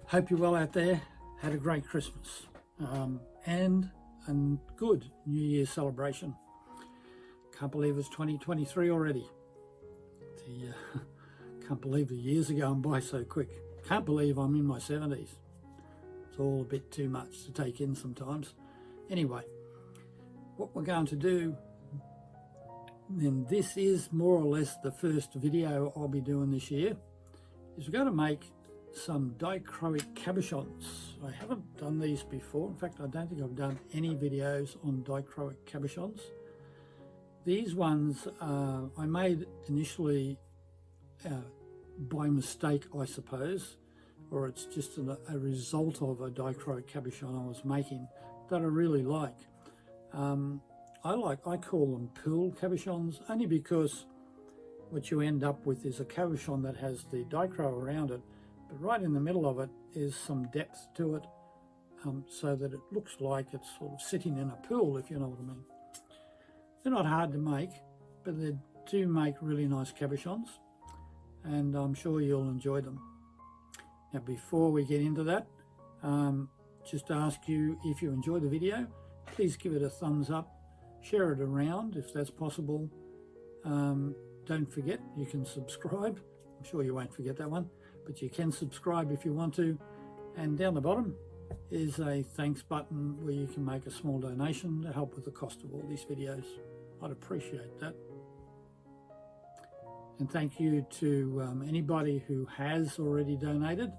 Hope you're well out there. Had a great Christmas and a good New Year's celebration. Can't believe it's 2023 already. Can't believe the years are going by so quick. Can't believe I'm in my 70s. It's all a bit too much to take in sometimes. Anyway, what we're going to do, and this is more or less the first video I'll be doing this year, is we're going to make some dichroic cabochons. I haven't done these before. In fact, I don't think I've done any videos on dichroic cabochons. These ones I made initially by mistake, I suppose, or it's just a result of a dichroic cabochon I was making that I really like. I call them pool cabochons, only because what you end up with is a cabochon that has the dichro around it, but right in the middle of it is some depth to it, so that it looks like it's sort of sitting in a pool, if you know what I mean. They're not hard to make, but they do make really nice cabochons, and I'm sure you'll enjoy them. Now, before we get into that, just ask you, if you enjoy the video, please give it a thumbs up, share it around if that's possible. Don't forget, you can subscribe. I'm sure you won't forget that one, but you can subscribe if you want to. And down the bottom is a thanks button where you can make a small donation to help with the cost of all these videos. I'd appreciate that. And thank you to anybody who has already donated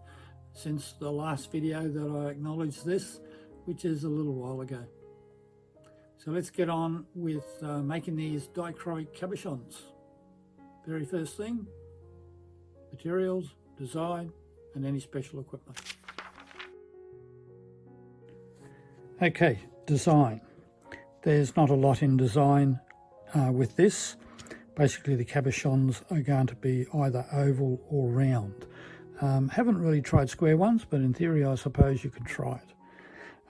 since the last video that I acknowledged this, which is a little while ago. So let's get on with making these dichroic cabochons. Very first thing, materials, design, and any special equipment. Okay, design. There's not a lot in design with this. Basically, the cabochons are going to be either oval or round. Haven't really tried square ones, but in theory, I suppose you could try it.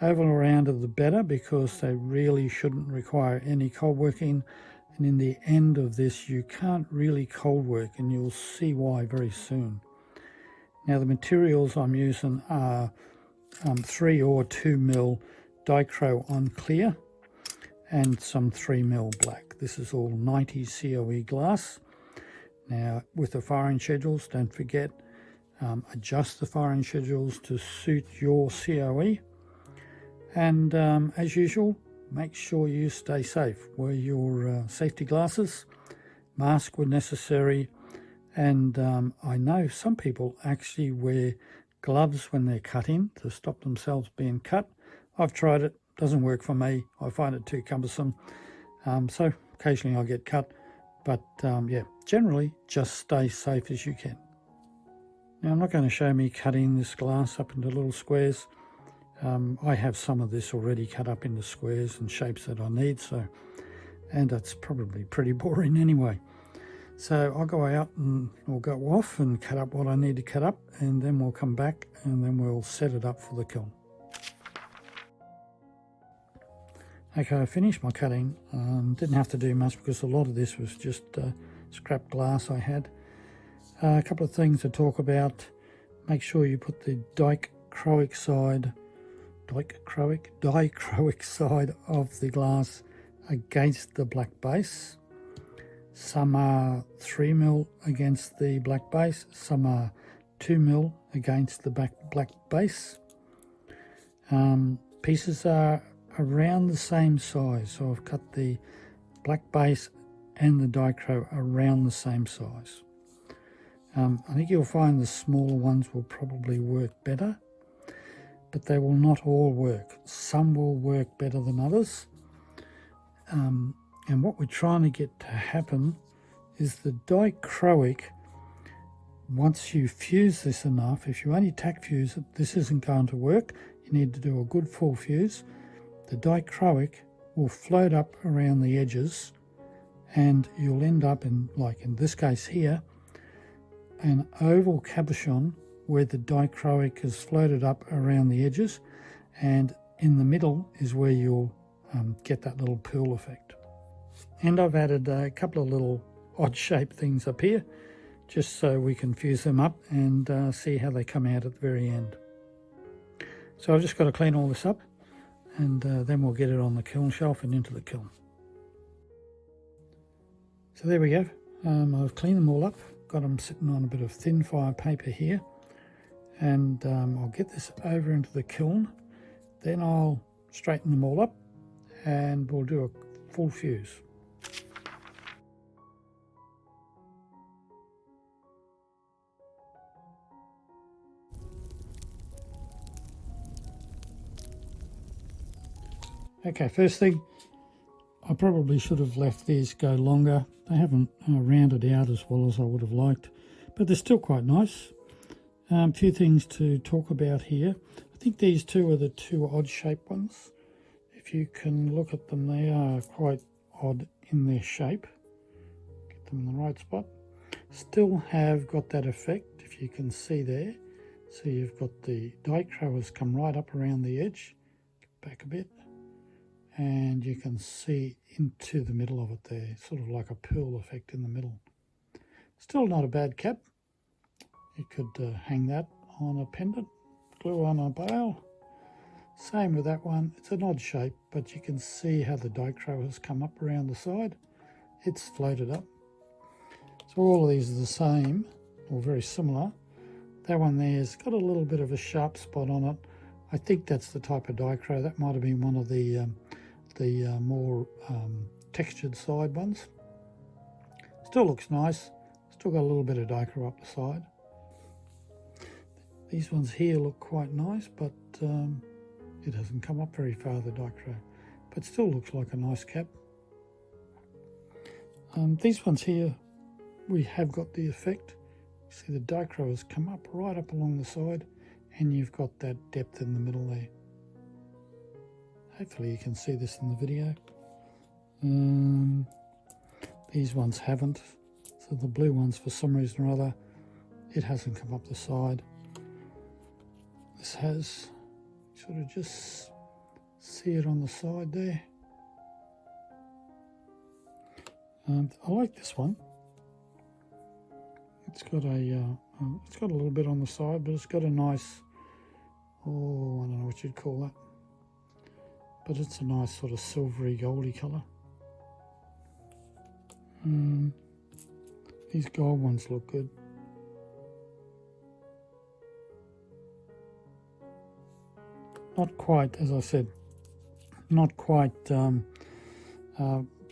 Oval or round are the better, because they really shouldn't require any cold working. And in the end of this, you can't really cold work, and you'll see why very soon. Now, the materials I'm using are 3 or 2 mil dichro on clear and some 3 mil black. This is all 90 COE glass. Now, with the firing schedules, don't forget, adjust the firing schedules to suit your COE. And as usual, make sure you stay safe. Wear your safety glasses, mask when necessary, and I know some people actually wear gloves when they're cutting to stop themselves being cut. I've tried it, doesn't work for me. I find it too cumbersome. So occasionally I get cut, but yeah, generally just stay safe as you can. Now, I'm not going to show me cutting this glass up into little squares. I have some of this already cut up into squares and shapes that I need, and that's probably pretty boring anyway. So I'll go out and we'll go off and cut up what I need to cut up, and then we'll come back and then we'll set it up for the kiln. Okay, I finished my cutting. Didn't have to do much because a lot of this was just scrap glass I had. A couple of things to talk about. Make sure you put the dichroic side of the glass against the black base. Some are 3 mil against the black base, some are 2 mil against the black base. Pieces are around the same size, so I've cut the black base and the dichro around the same size. I think you'll find the smaller ones will probably work better, but they will not all work. Some will work better than others. And what we're trying to get to happen is the dichroic, once you fuse this enough, if you only tack fuse it, this isn't going to work. You need to do a good full fuse. The dichroic will float up around the edges, and you'll end up in, like in this case here, an oval cabochon where the dichroic is floated up around the edges, and in the middle is where you'll get that little pool effect. And I've added a couple of little odd shaped things up here just so we can fuse them up and see how they come out at the very end. So I've just got to clean all this up, and then we'll get it on the kiln shelf and into the kiln. So there we go. I've cleaned them all up, got them sitting on a bit of thin fire paper here, and I'll get this over into the kiln. Then I'll straighten them all up and we'll do a full fuse. Okay, first thing, I probably should have left these go longer. They haven't rounded out as well as I would have liked, but they're still quite nice. A few things to talk about here. I think these two are the two odd shaped ones. If you can look at them, they are quite odd in their shape. Get them in the right spot. Still have got that effect, if you can see there. So you've got the Dichro has come right up around the edge, back a bit, and you can see into the middle of it there, sort of like a pool effect in the middle. Still not a bad cap. You could hang that on a pendant, glue on a bail. Same with that one. It's an odd shape, but you can see how the Dichro has come up around the side. It's floated up. So all of these are the same, or very similar. That one there's got a little bit of a sharp spot on it. I think that's the type of Dichro. That might have been one of the more textured side ones. Still looks nice. Still got a little bit of Dichro up the side. These ones here look quite nice, but it hasn't come up very far, the Dichro, but still looks like a nice cap. These ones here, we have got the effect. See, the Dichro has come up right up along the side, and you've got that depth in the middle there. Hopefully you can see this in the video. These ones haven't. So the blue ones, for some reason or other, it hasn't come up the side. This has, sort of just see it on the side there. I like this one. It's got a little bit on the side, but it's got a nice, I don't know what you'd call that, but it's a nice sort of silvery goldy colour. These gold ones look good. Not quite, as I said, not quite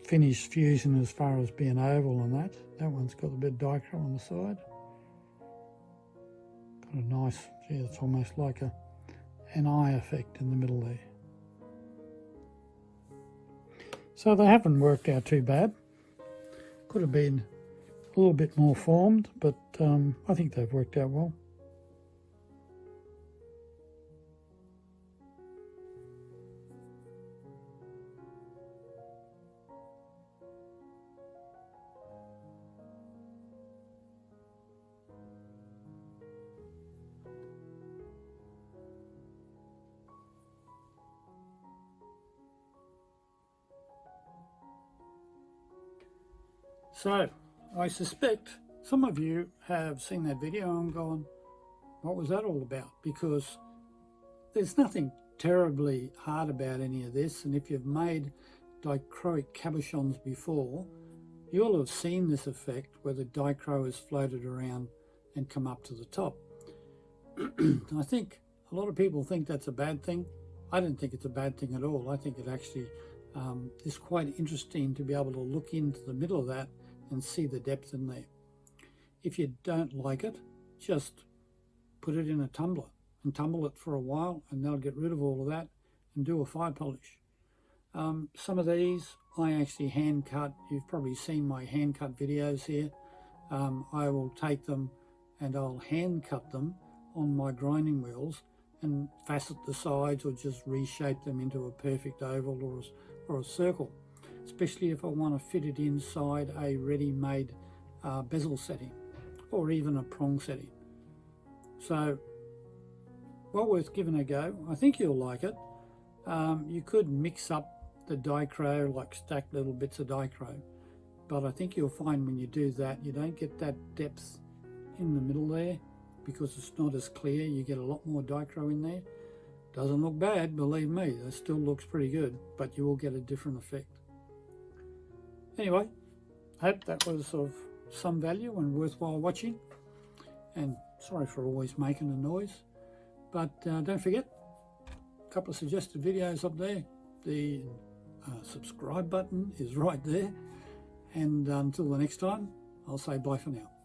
finished fusion as far as being oval and that. That one's got a bit of Dichro on the side. Got a nice, it's almost like an eye effect in the middle there. So they haven't worked out too bad. Could have been a little bit more formed, but I think they've worked out well. So, I suspect some of you have seen that video and gone, what was that all about? Because there's nothing terribly hard about any of this, and if you've made dichroic cabochons before, you'll have seen this effect where the Dichro has floated around and come up to the top. I think a lot of people think that's a bad thing. I don't think it's a bad thing at all. I think it actually is quite interesting to be able to look into the middle of that and see the depth in there. If you don't like it, just put it in a tumbler and tumble it for a while, and they'll get rid of all of that and do a fire polish. Some of these I actually hand cut. You've probably seen my hand cut videos here. I will take them and I'll hand cut them on my grinding wheels and facet the sides or just reshape them into a perfect oval or a circle, especially if I want to fit it inside a ready-made bezel setting or even a prong setting. So, well worth giving a go. I think you'll like it. You could mix up the Dichro, like stack little bits of Dichro, but I think you'll find when you do that, you don't get that depth in the middle there, because it's not as clear. You get a lot more dichro in there. Doesn't look bad, believe me. It still looks pretty good, but you will get a different effect. Anyway, hope that was of some value and worthwhile watching. And sorry for always making a noise. But don't forget, a couple of suggested videos up there. The subscribe button is right there. And until the next time, I'll say bye for now.